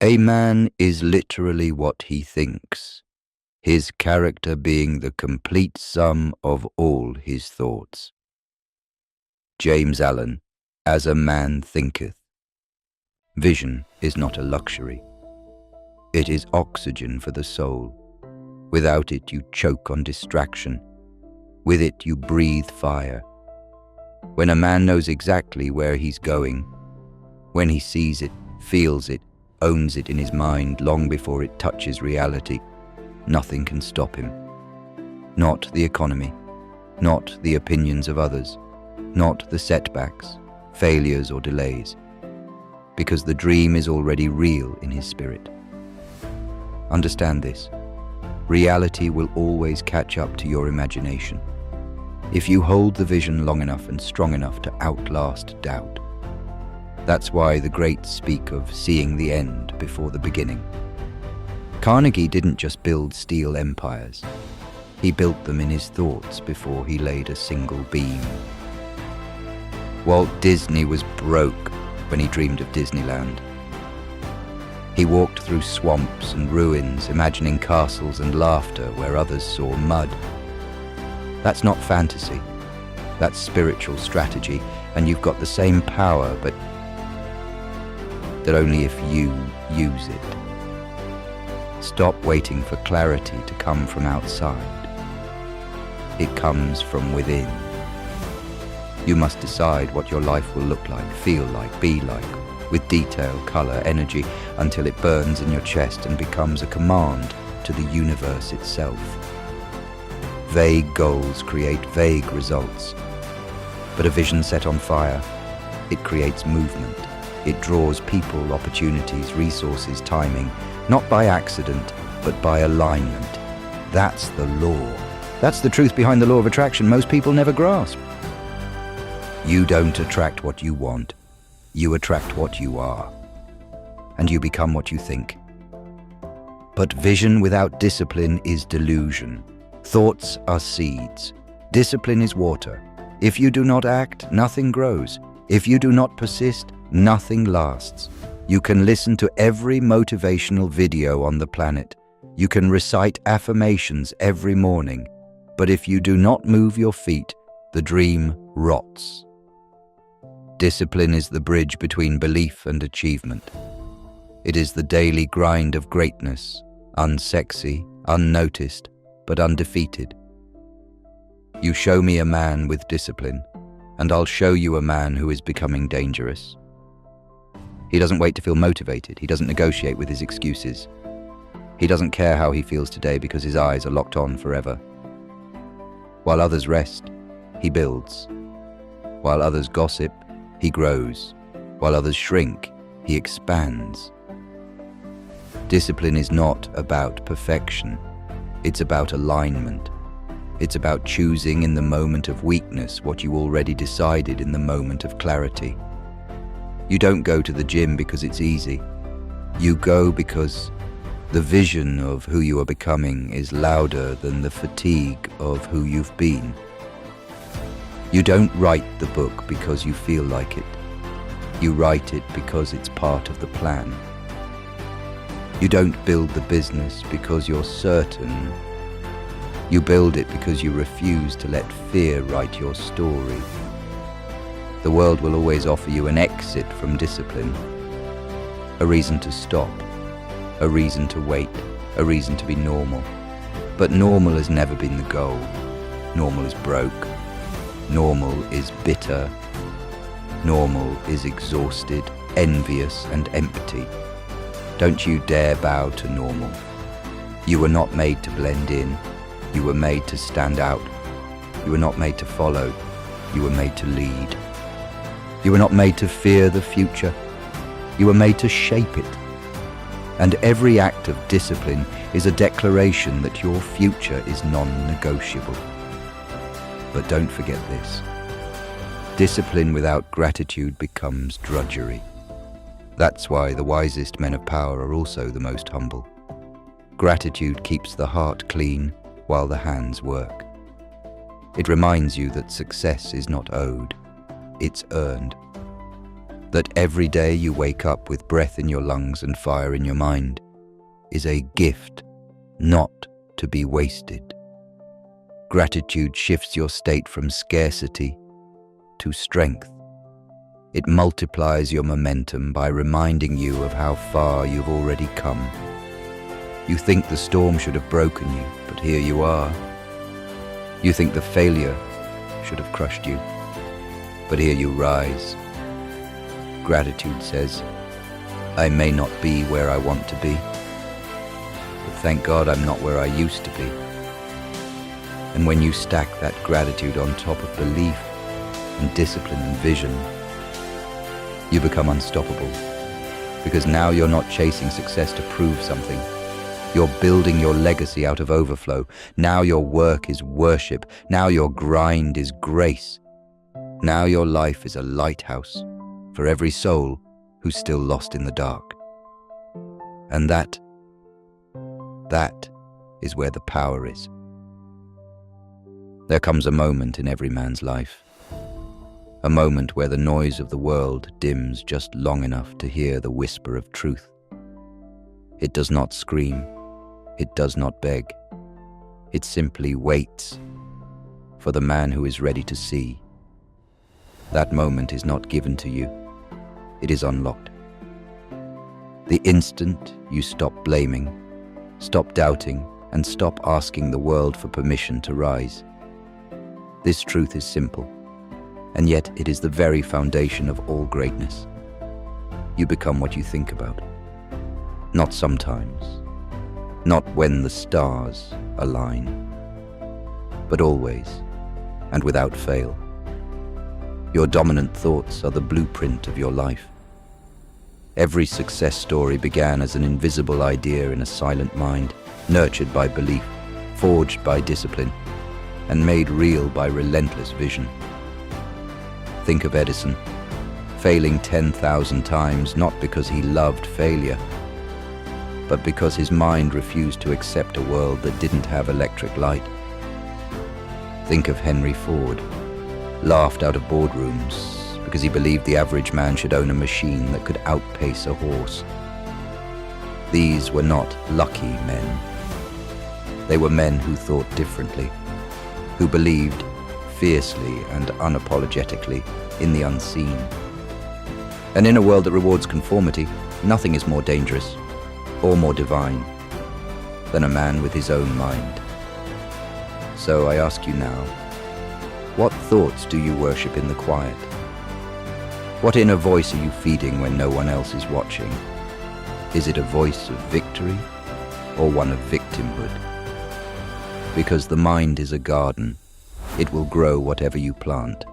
A man is literally what he thinks, his character being the complete sum of all his thoughts. James Allen, As a Man Thinketh. Vision is not a luxury. It is oxygen for the soul. Without it, you choke on distraction. With it, you breathe fire. When a man knows exactly where he's going, when he sees it, feels it, owns it in his mind long before it touches reality, nothing can stop him. Not the economy, not the opinions of others, not the setbacks, failures or delays, because the dream is already real in his spirit. Understand this. Reality will always catch up to your imagination, if you hold the vision long enough and strong enough to outlast doubt. That's why the greats speak of seeing the end before the beginning. Carnegie didn't just build steel empires. He built them in his thoughts before he laid a single beam. Walt Disney was broke when he dreamed of Disneyland. He walked through swamps and ruins, imagining castles and laughter where others saw mud. That's not fantasy. That's spiritual strategy, and you've got the same power, but that only if you use it. Stop waiting for clarity to come from outside. It comes from within. You must decide what your life will look like, feel like, be like, with detail, color, energy, until it burns in your chest and becomes a command to the universe itself. Vague goals create vague results, but a vision set on fire, it creates movement. It draws people, opportunities, resources, timing, not by accident, but by alignment. That's the law. That's the truth behind the law of attraction most people never grasp. You don't attract what you want. You attract what you are. And you become what you think. But vision without discipline is delusion. Thoughts are seeds. Discipline is water. If you do not act, nothing grows. If you do not persist, nothing lasts. You can listen to every motivational video on the planet. You can recite affirmations every morning. But if you do not move your feet, the dream rots. Discipline is the bridge between belief and achievement. It is the daily grind of greatness, unsexy, unnoticed, but undefeated. You show me a man with discipline, and I'll show you a man who is becoming dangerous. He doesn't wait to feel motivated. He doesn't negotiate with his excuses. He doesn't care how he feels today because his eyes are locked on forever. While others rest, he builds. While others gossip, he grows. While others shrink, he expands. Discipline is not about perfection. It's about alignment. It's about choosing in the moment of weakness what you already decided in the moment of clarity. You don't go to the gym because it's easy. You go because the vision of who you are becoming is louder than the fatigue of who you've been. You don't write the book because you feel like it. You write it because it's part of the plan. You don't build the business because you're certain. You build it because you refuse to let fear write your story. The world will always offer you an exit from discipline, a reason to stop, a reason to wait, a reason to be normal. But normal has never been the goal. Normal is broke. Normal is bitter. Normal is exhausted, envious, and empty. Don't you dare bow to normal. You were not made to blend in. You were made to stand out. You were not made to follow. You were made to lead. You were not made to fear the future. You were made to shape it. And every act of discipline is a declaration that your future is non-negotiable. But don't forget this. Discipline without gratitude becomes drudgery. That's why the wisest men of power are also the most humble. Gratitude keeps the heart clean while the hands work. It reminds you that success is not owed, it's earned. That every day you wake up with breath in your lungs and fire in your mind is a gift not to be wasted. Gratitude shifts your state from scarcity to strength. It multiplies your momentum by reminding you of how far you've already come. You think the storm should have broken you, but here you are. You think the failure should have crushed you, but here you rise. Gratitude says, I may not be where I want to be, but thank God I'm not where I used to be. And when you stack that gratitude on top of belief and discipline and vision, you become unstoppable. Because now you're not chasing success to prove something. You're building your legacy out of overflow. Now your work is worship. Now your grind is grace. Now your life is a lighthouse for every soul who's still lost in the dark. And that is where the power is. There comes a moment in every man's life, a moment where the noise of the world dims just long enough to hear the whisper of truth. It does not scream, it does not beg, it simply waits for the man who is ready to see. That moment is not given to you, it is unlocked. The instant you stop blaming, stop doubting, and stop asking the world for permission to rise. This truth is simple, and yet it is the very foundation of all greatness. You become what you think about. Not sometimes, not when the stars align, but always, and without fail. Your dominant thoughts are the blueprint of your life. Every success story began as an invisible idea in a silent mind, nurtured by belief, forged by discipline, and made real by relentless vision. Think of Edison, failing 10,000 times not because he loved failure, but because his mind refused to accept a world that didn't have electric light. Think of Henry Ford, laughed out of boardrooms because he believed the average man should own a machine that could outpace a horse. These were not lucky men. They were men who thought differently, who believed fiercely and unapologetically in the unseen. And in a world that rewards conformity, nothing is more dangerous or more divine than a man with his own mind. So I ask you now, what thoughts do you worship in the quiet? What inner voice are you feeding when no one else is watching? Is it a voice of victory or one of victimhood? Because the mind is a garden, it will grow whatever you plant.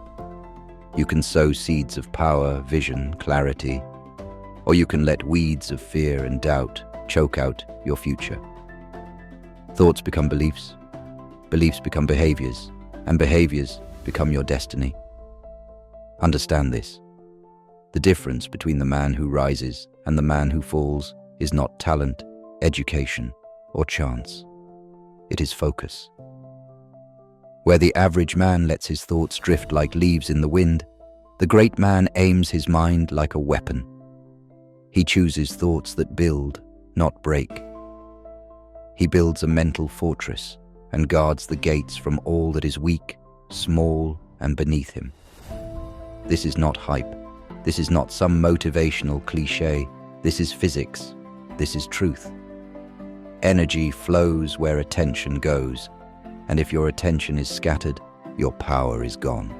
You can sow seeds of power, vision, clarity, or you can let weeds of fear and doubt choke out your future. Thoughts become beliefs, beliefs become behaviors, and behaviors become your destiny. Understand this. The difference between the man who rises and the man who falls is not talent, education, or chance. It is focus. Where the average man lets his thoughts drift like leaves in the wind, the great man aims his mind like a weapon. He chooses thoughts that build, not break. He builds a mental fortress and guards the gates from all that is weak, small, and beneath him. This is not hype. This is not some motivational cliche. This is physics. This is truth. Energy flows where attention goes, and if your attention is scattered, your power is gone.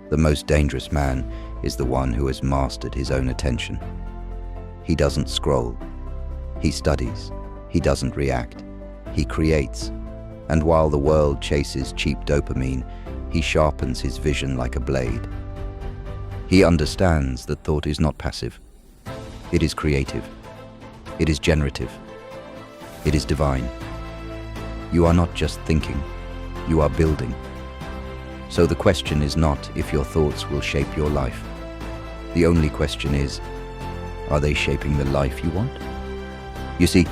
The most dangerous man is the one who has mastered his own attention. He doesn't scroll. He studies. He doesn't react. He creates. And while the world chases cheap dopamine, he sharpens his vision like a blade. He understands that thought is not passive. It is creative. It is generative. It is divine. You are not just thinking, you are building. So the question is not if your thoughts will shape your life. The only question is, are they shaping the life you want? You see,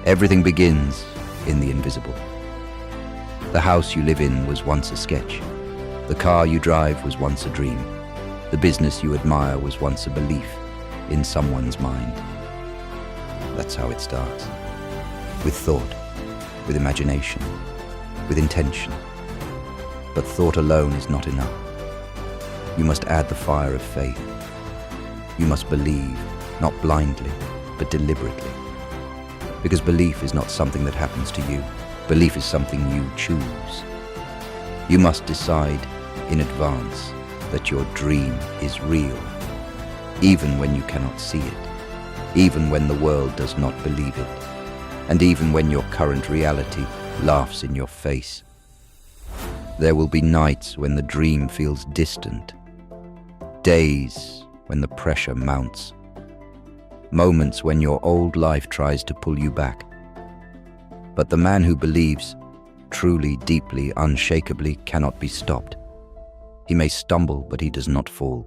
everything begins in the invisible. The house you live in was once a sketch. The car you drive was once a dream. The business you admire was once a belief in someone's mind. That's how it starts. With thought, with imagination, with intention. But thought alone is not enough. You must add the fire of faith. You must believe, not blindly, but deliberately. Because belief is not something that happens to you. Belief is something you choose. You must decide in advance that your dream is real, even when you cannot see it, even when the world does not believe it, and even when your current reality laughs in your face. There will be nights when the dream feels distant, days when the pressure mounts, moments when your old life tries to pull you back. But the man who believes, truly, deeply, unshakably, cannot be stopped. He may stumble, but he does not fall.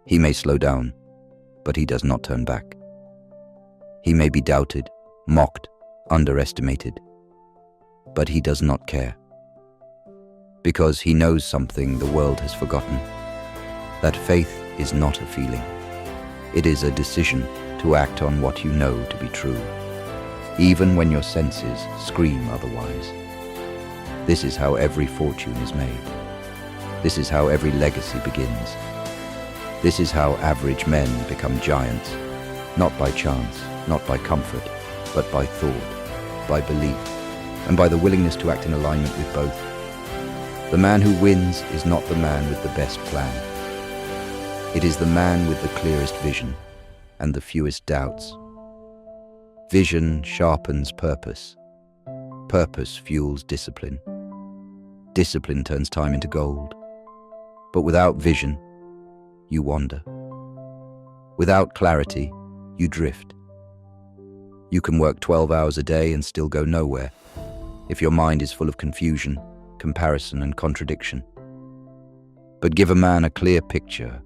He may slow down, but he does not turn back. He may be doubted, mocked, underestimated, but he does not care. Because he knows something the world has forgotten, that faith is not a feeling. It is a decision to act on what you know to be true, even when your senses scream otherwise. This is how every fortune is made. This is how every legacy begins. This is how average men become giants, not by chance, not by comfort, but by thought, by belief, and by the willingness to act in alignment with both. The man who wins is not the man with the best plan. It is the man with the clearest vision and the fewest doubts. Vision sharpens purpose. Purpose fuels discipline. Discipline turns time into gold. But without vision, you wander. Without clarity, you drift. You can work 12 hours a day and still go nowhere if your mind is full of confusion, comparison, and contradiction. But give a man a clear picture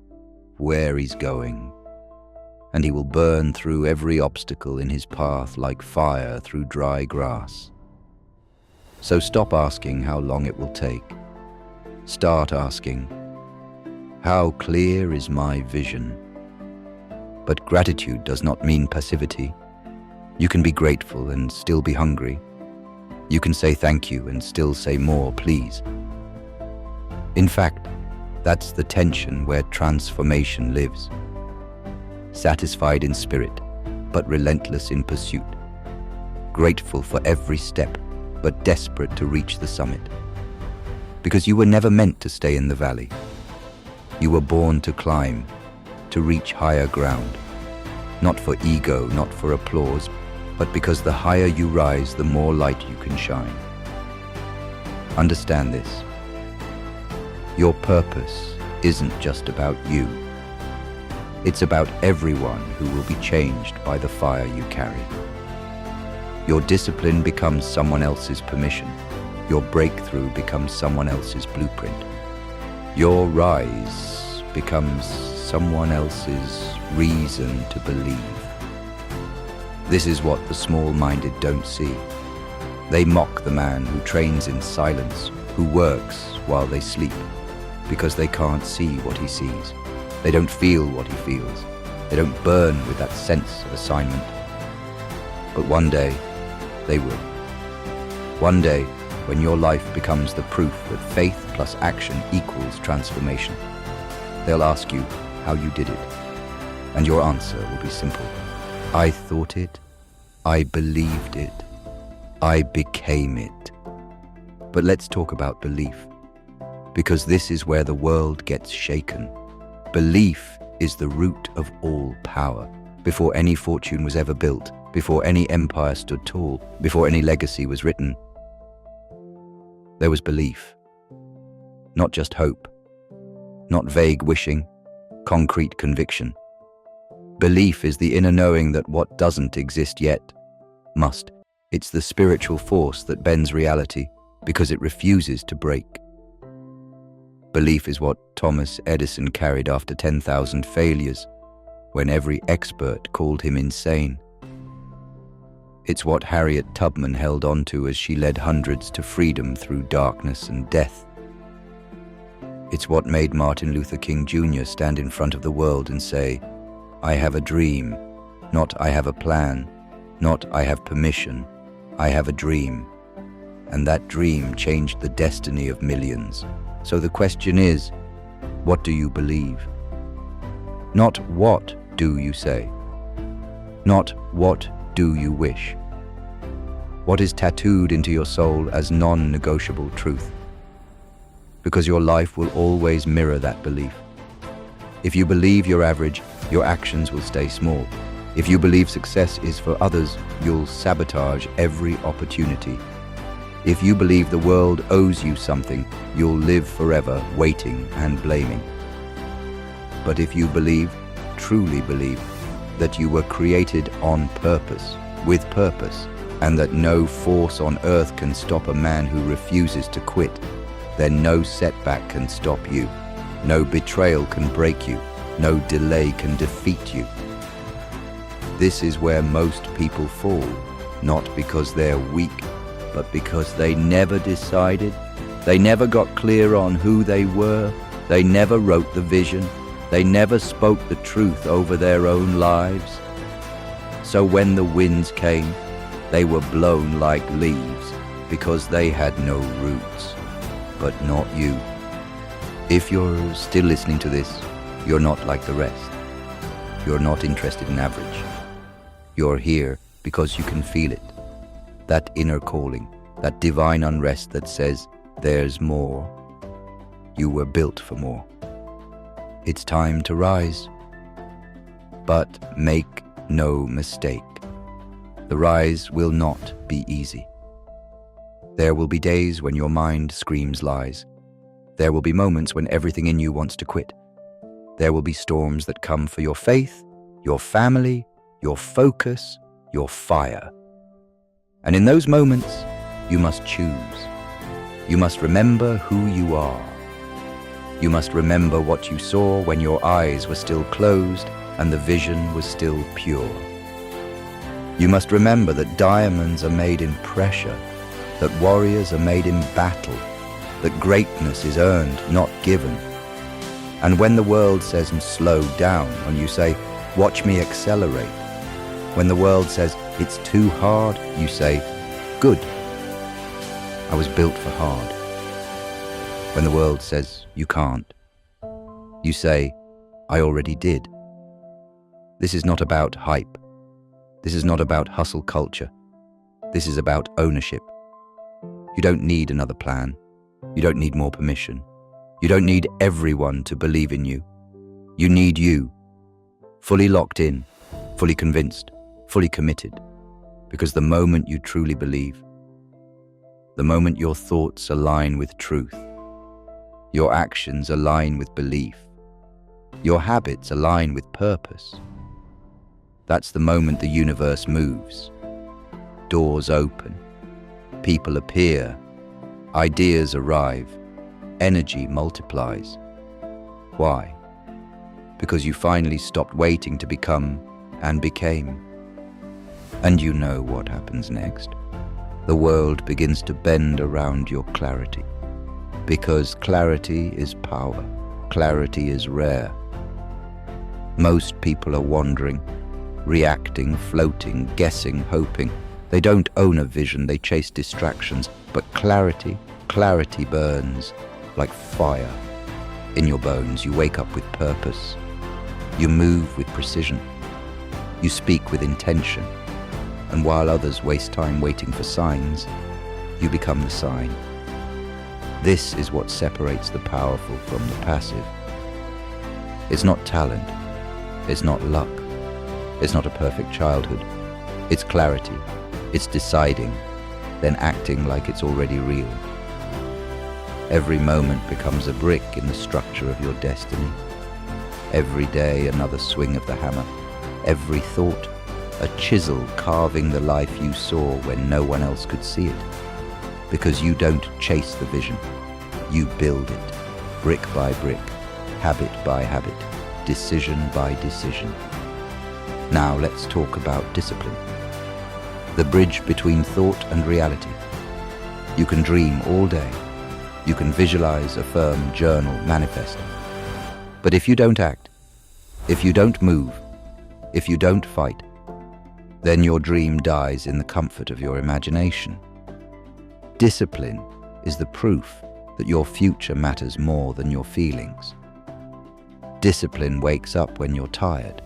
where he's going, and he will burn through every obstacle in his path like fire through dry grass. So stop asking how long it will take. Start asking, how clear is my vision? But gratitude does not mean passivity. You can be grateful and still be hungry. You can say thank you and still say more, please. In fact, that's the tension where transformation lives. Satisfied in spirit, but relentless in pursuit. Grateful for every step, but desperate to reach the summit. Because you were never meant to stay in the valley. You were born to climb, to reach higher ground. Not for ego, not for applause, but because the higher you rise, the more light you can shine. Understand this. Your purpose isn't just about you. It's about everyone who will be changed by the fire you carry. Your discipline becomes someone else's permission. Your breakthrough becomes someone else's blueprint. Your rise becomes someone else's reason to believe. This is what the small-minded don't see. They mock the man who trains in silence, who works while they sleep, because they can't see what he sees. They don't feel what he feels. They don't burn with that sense of assignment. But one day, they will. One day, when your life becomes the proof that faith plus action equals transformation, they'll ask you how you did it. And your answer will be simple. I thought it, I believed it, I became it. But let's talk about belief, because this is where the world gets shaken. Belief is the root of all power. Before any fortune was ever built, before any empire stood tall, before any legacy was written, there was belief. Not just hope, not vague wishing, concrete conviction. Belief is the inner knowing that what doesn't exist yet must. It's the spiritual force that bends reality because it refuses to break. Belief is what Thomas Edison carried after 10,000 failures, when every expert called him insane. It's what Harriet Tubman held on to as she led hundreds to freedom through darkness and death. It's what made Martin Luther King Jr. stand in front of the world and say, "I have a dream, not I have a plan, not I have permission, I have a dream." And that dream changed the destiny of millions. So the question is, what do you believe? Not what do you say? Not what do you wish? What is tattooed into your soul as non-negotiable truth? Because your life will always mirror that belief. If you believe you're average, your actions will stay small. If you believe success is for others, you'll sabotage every opportunity. If you believe the world owes you something, you'll live forever waiting and blaming. But if you believe, truly believe, that you were created on purpose, with purpose, and that no force on earth can stop a man who refuses to quit, then no setback can stop you. No betrayal can break you. No delay can defeat you. This is where most people fall, not because they're weak, but because they never decided, they never got clear on who they were, they never wrote the vision, they never spoke the truth over their own lives. So when the winds came, they were blown like leaves because they had no roots. But not you. If you're still listening to this, you're not like the rest. You're not interested in average. You're here because you can feel it. That inner calling, that divine unrest that says, there's more. You were built for more. It's time to rise. But make no mistake, the rise will not be easy. There will be days when your mind screams lies. There will be moments when everything in you wants to quit. There will be storms that come for your faith, your family, your focus, your fire. And in those moments, you must choose. You must remember who you are. You must remember what you saw when your eyes were still closed and the vision was still pure. You must remember that diamonds are made in pressure, that warriors are made in battle, that greatness is earned, not given. And when the world says slow down, when you say, watch me accelerate, when the world says it's too hard, you say, good. I was built for hard. When the world says you can't, you say, I already did. This is not about hype. This is not about hustle culture. This is about ownership. You don't need another plan. You don't need more permission. You don't need everyone to believe in you. You need you, fully locked in, fully convinced, fully committed. Because the moment you truly believe, the moment your thoughts align with truth, your actions align with belief, your habits align with purpose, that's the moment the universe moves. Doors open, people appear, ideas arrive, energy multiplies. Why? Because you finally stopped waiting to become and became. And you know what happens next. The world begins to bend around your clarity. Because clarity is power. Clarity is rare. Most people are wandering, reacting, floating, guessing, hoping. They don't own a vision, they chase distractions. But clarity burns like fire in your bones. You wake up with purpose. You move with precision. You speak with intention. And while others waste time waiting for signs, you become the sign. This is what separates the powerful from the passive. It's not talent. It's not luck. It's not a perfect childhood. It's clarity. It's deciding, then acting like it's already real. Every moment becomes a brick in the structure of your destiny. Every day another swing of the hammer. Every thought, a chisel carving the life you saw when no one else could see it. Because you don't chase the vision. You build it, brick by brick, habit by habit, decision by decision. Now let's talk about discipline. The bridge between thought and reality. You can dream all day. You can visualize, affirm, journal, manifest. But if you don't act, if you don't move, if you don't fight, then your dream dies in the comfort of your imagination. Discipline is the proof that your future matters more than your feelings. Discipline wakes up when you're tired.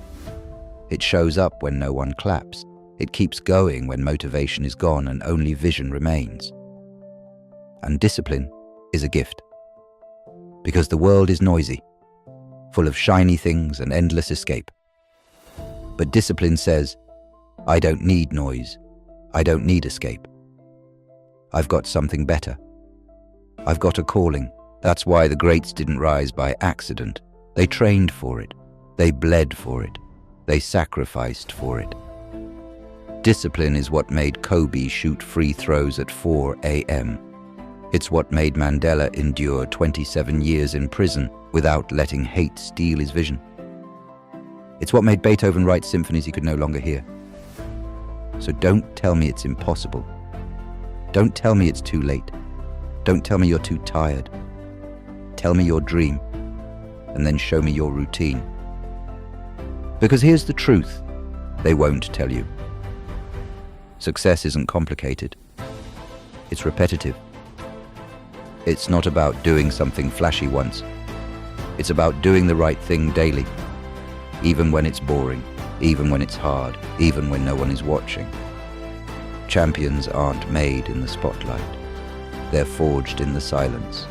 It shows up when no one claps. It keeps going when motivation is gone and only vision remains. And discipline is a gift. Because the world is noisy, full of shiny things and endless escape. But discipline says, I don't need noise. I don't need escape. I've got something better. I've got a calling. That's why the greats didn't rise by accident. They trained for it. They bled for it. They sacrificed for it. Discipline is what made Kobe shoot free throws at 4 a.m. It's what made Mandela endure 27 years in prison without letting hate steal his vision. It's what made Beethoven write symphonies he could no longer hear. So don't tell me it's impossible. Don't tell me it's too late. Don't tell me you're too tired. Tell me your dream, and then show me your routine. Because here's the truth they won't tell you. Success isn't complicated. It's repetitive. It's not about doing something flashy once. It's about doing the right thing daily, even when it's boring, even when it's hard, even when no one is watching. Champions aren't made in the spotlight. They're forged in the silence.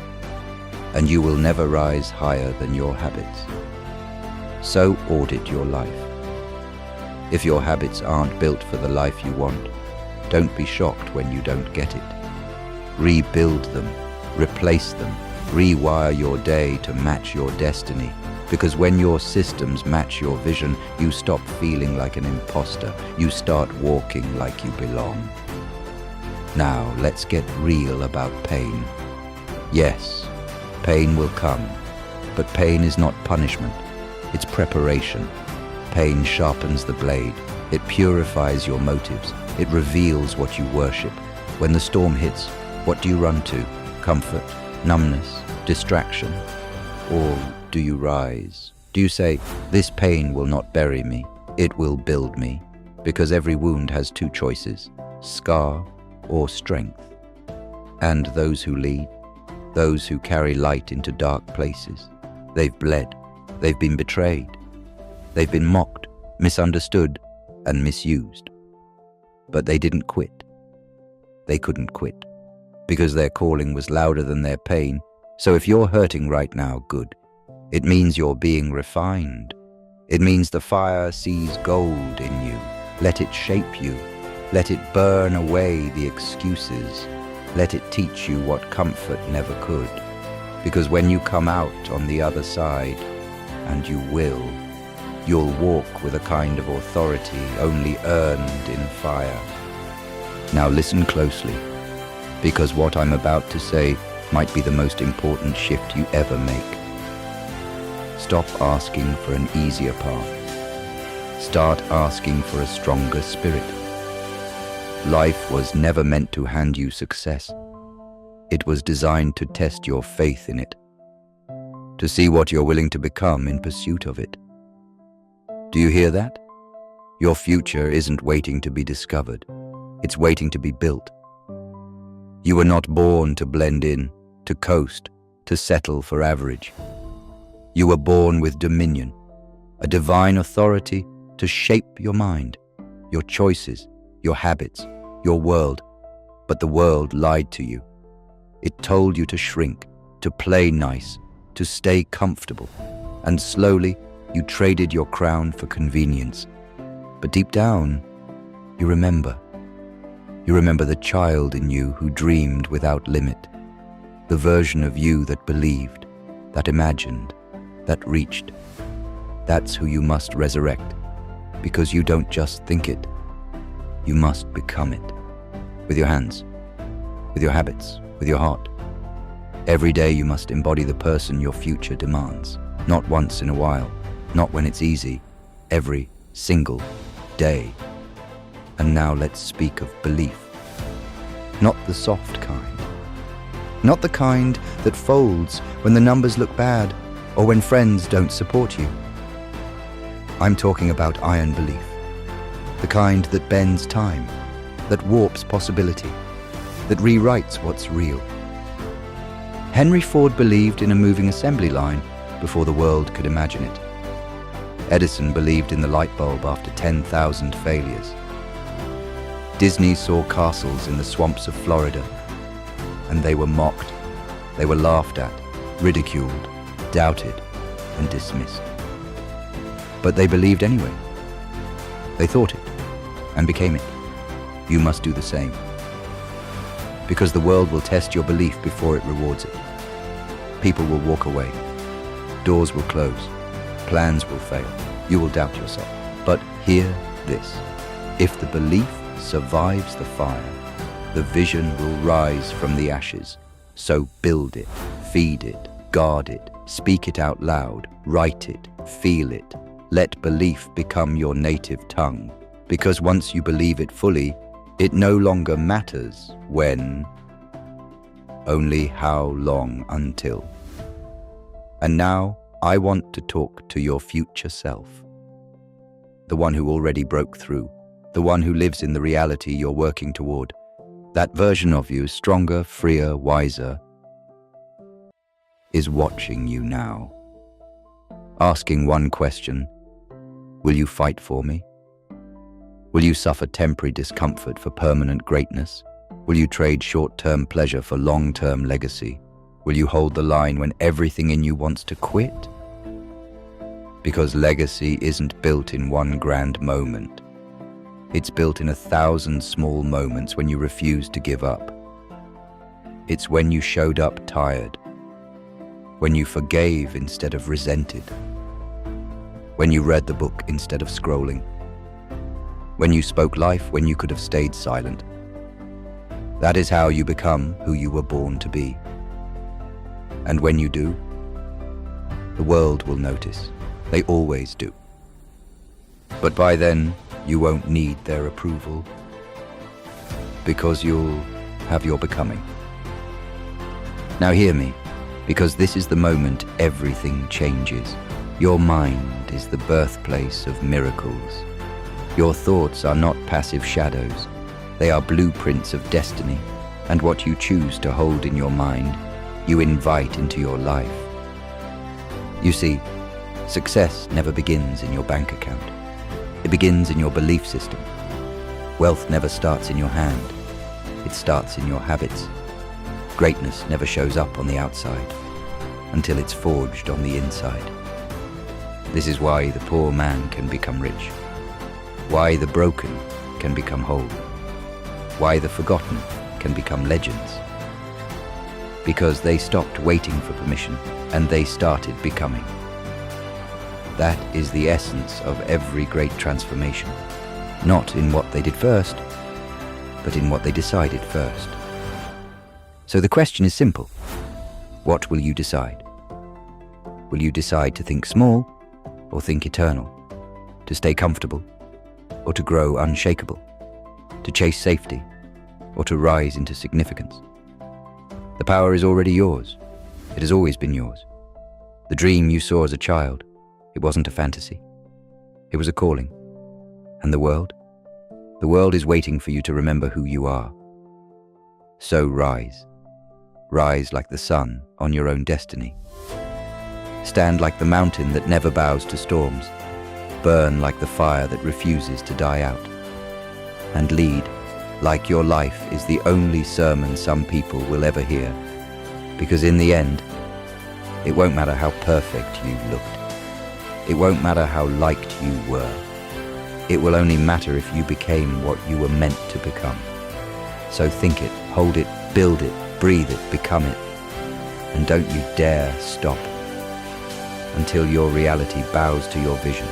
And you will never rise higher than your habits. So audit your life. If your habits aren't built for the life you want, don't be shocked when you don't get it. Rebuild them, replace them, rewire your day to match your destiny. Because when your systems match your vision, you stop feeling like an imposter. You start walking like you belong. Now, let's get real about pain. Yes, pain will come, but pain is not punishment. It's preparation. Pain sharpens the blade. It purifies your motives. It reveals what you worship. When the storm hits, what do you run to? Comfort, numbness, distraction? Or do you rise? Do you say, this pain will not bury me, it will build me? Because every wound has two choices, scar or strength. And those who lead, those who carry light into dark places, they've bled, they've been betrayed, they've been mocked, misunderstood, and misused. But they didn't quit. They couldn't quit, because their calling was louder than their pain. So if you're hurting right now, good. It means you're being refined. It means the fire sees gold in you. Let it shape you. Let it burn away the excuses. Let it teach you what comfort never could. Because when you come out on the other side, and you will, you'll walk with a kind of authority only earned in fire. Now listen closely, because what I'm about to say might be the most important shift you ever make. Stop asking for an easier path. Start asking for a stronger spirit. Life was never meant to hand you success. It was designed to test your faith in it, to see what you're willing to become in pursuit of it. Do you hear that? Your future isn't waiting to be discovered. It's waiting to be built. You were not born to blend in, to coast, to settle for average. You were born with dominion, a divine authority to shape your mind, your choices, your habits, your world. But the world lied to you. It told you to shrink, to play nice, to stay comfortable. And slowly, you traded your crown for convenience. But deep down, you remember. You remember the child in you who dreamed without limit, the version of you that believed, that imagined, that reached. That's who you must resurrect, because you don't just think it, you must become it. With your hands, with your habits, with your heart. Every day you must embody the person your future demands, not once in a while, not when it's easy, every single day. And now let's speak of belief. Not the soft kind, Not the kind that folds when the numbers look bad or when friends don't support you. I'm talking about iron belief, the kind that bends time, that warps possibility, that rewrites what's real. Henry Ford believed in a moving assembly line before the world could imagine it. Edison believed in the light bulb after 10,000 failures. Disney saw castles in the swamps of Florida, and they were mocked, they were laughed at, ridiculed, doubted, and dismissed. But they believed anyway. They thought it, and became it. You must do the same. Because the world will test your belief before it rewards it. People will walk away. Doors will close. Plans will fail. You will doubt yourself. But hear this. If the belief survives the fire, the vision will rise from the ashes. So build it, feed it, guard it, speak it out loud, write it, feel it. Let belief become your native tongue. Because once you believe it fully, it no longer matters when, only how long until. And now I want to talk to your future self. The one who already broke through, the one who lives in the reality you're working toward. That version of you, stronger, freer, wiser, is watching you now. Asking one question: will you fight for me? Will you suffer temporary discomfort for permanent greatness? Will you trade short-term pleasure for long-term legacy? Will you hold the line when everything in you wants to quit? Because legacy isn't built in one grand moment. It's built in 1,000 small moments when you refuse to give up. It's when you showed up tired, when you forgave instead of resented, when you read the book instead of scrolling, when you spoke life when you could have stayed silent. That is how you become who you were born to be. And when you do, the world will notice. They always do. But by then, you won't need their approval, because you'll have your becoming. Now hear me, because this is the moment everything changes. Your mind is the birthplace of miracles. Your thoughts are not passive shadows. They are blueprints of destiny, and what you choose to hold in your mind, you invite into your life. You see, success never begins in your bank account. It begins in your belief system. Wealth never starts in your hand. It starts in your habits. Greatness never shows up on the outside until it's forged on the inside. This is why the poor man can become rich, why the broken can become whole, why the forgotten can become legends. Because they stopped waiting for permission and they started becoming. That is the essence of every great transformation, not in what they did first, but in what they decided first. So the question is simple. What will you decide? Will you decide to think small or think eternal? To stay comfortable or to grow unshakable? To chase safety or to rise into significance? The power is already yours. It has always been yours. The dream you saw as a child, it wasn't a fantasy. It was a calling. And the world? The world is waiting for you to remember who you are. So rise. Rise like the sun on your own destiny. Stand like the mountain that never bows to storms. Burn like the fire that refuses to die out. And lead like your life is the only sermon some people will ever hear. Because in the end, it won't matter how perfect you looked. It won't matter how liked you were. It will only matter if you became what you were meant to become. So think it, hold it, build it, breathe it, become it. And don't you dare stop until your reality bows to your vision.